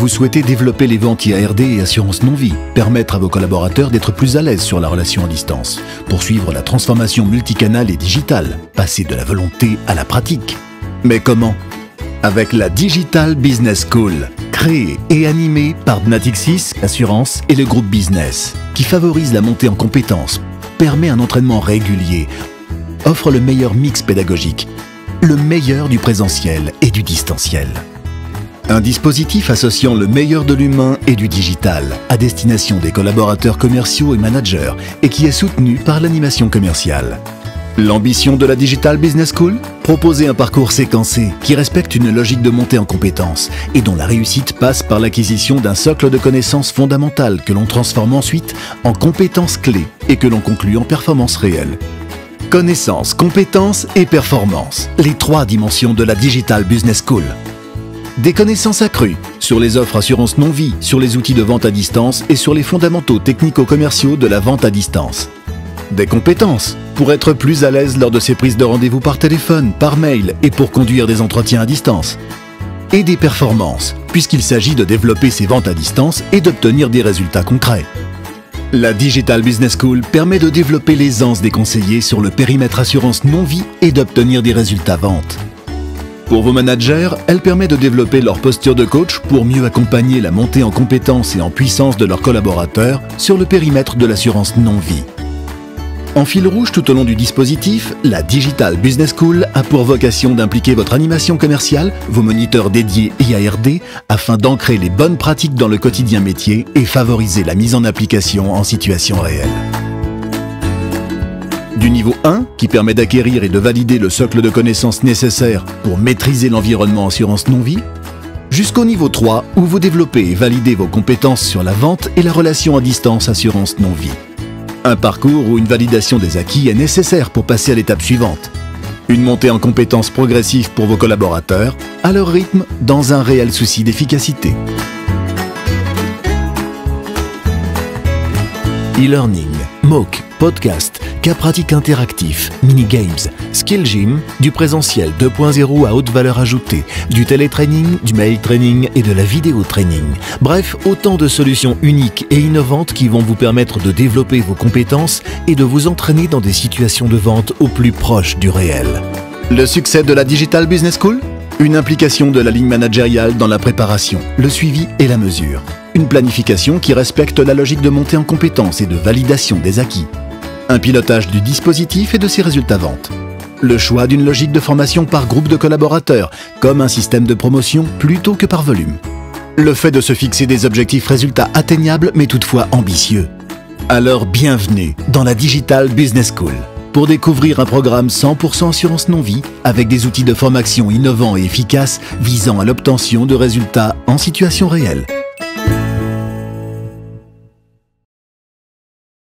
Vous souhaitez développer les ventes IARD et assurance non-vie, permettre à vos collaborateurs d'être plus à l'aise sur la relation à distance, poursuivre la transformation multicanale et digitale, passer de la volonté à la pratique. Mais comment? Avec la Digital Business School, créée et animée par Natixis Assurance et le groupe Business, qui favorise la montée en compétences, permet un entraînement régulier, offre le meilleur mix pédagogique, le meilleur du présentiel et du distanciel. Un dispositif associant le meilleur de l'humain et du digital à destination des collaborateurs commerciaux et managers et qui est soutenu par l'animation commerciale. L'ambition de la Digital Business School? Proposer un parcours séquencé qui respecte une logique de montée en compétences et dont la réussite passe par l'acquisition d'un socle de connaissances fondamentales que l'on transforme ensuite en compétences clés et que l'on conclut en performances réelles. Connaissances, compétences et performances, les trois dimensions de la Digital Business School. Des connaissances accrues sur les offres assurance non-vie, sur les outils de vente à distance et sur les fondamentaux technico-commerciaux de la vente à distance. Des compétences pour être plus à l'aise lors de ses prises de rendez-vous par téléphone, par mail et pour conduire des entretiens à distance. Et des performances, puisqu'il s'agit de développer ses ventes à distance et d'obtenir des résultats concrets. La Digital Business School permet de développer l'aisance des conseillers sur le périmètre assurance non-vie et d'obtenir des résultats ventes. Pour vos managers, elle permet de développer leur posture de coach pour mieux accompagner la montée en compétences et en puissance de leurs collaborateurs sur le périmètre de l'assurance non-vie. En fil rouge tout au long du dispositif, la Digital Business School a pour vocation d'impliquer votre animation commerciale, vos moniteurs dédiés IARD, afin d'ancrer les bonnes pratiques dans le quotidien métier et favoriser la mise en application en situation réelle. Du niveau 1, qui permet d'acquérir et de valider le socle de connaissances nécessaires pour maîtriser l'environnement assurance non-vie, jusqu'au niveau 3, où vous développez et validez vos compétences sur la vente et la relation à distance assurance non-vie. Un parcours où une validation des acquis est nécessaire pour passer à l'étape suivante. Une montée en compétences progressive pour vos collaborateurs, à leur rythme, dans un réel souci d'efficacité. E-learning, MOOC, podcast, cas pratiques interactifs, mini-games, skill gym, du présentiel 2.0 à haute valeur ajoutée, du télétraining, du mail training et de la vidéo training. Bref, autant de solutions uniques et innovantes qui vont vous permettre de développer vos compétences et de vous entraîner dans des situations de vente au plus proche du réel. Le succès de la Digital Business School? Une implication de la ligne managériale dans la préparation, le suivi et la mesure. Une planification qui respecte la logique de montée en compétences et de validation des acquis. Un pilotage du dispositif et de ses résultats ventes. Le choix d'une logique de formation par groupe de collaborateurs, comme un système de promotion plutôt que par volume. Le fait de se fixer des objectifs résultats atteignables mais toutefois ambitieux. Alors bienvenue dans la Digital Business School. Pour découvrir un programme 100% assurance non-vie avec des outils de formation innovants et efficaces visant à l'obtention de résultats en situation réelle.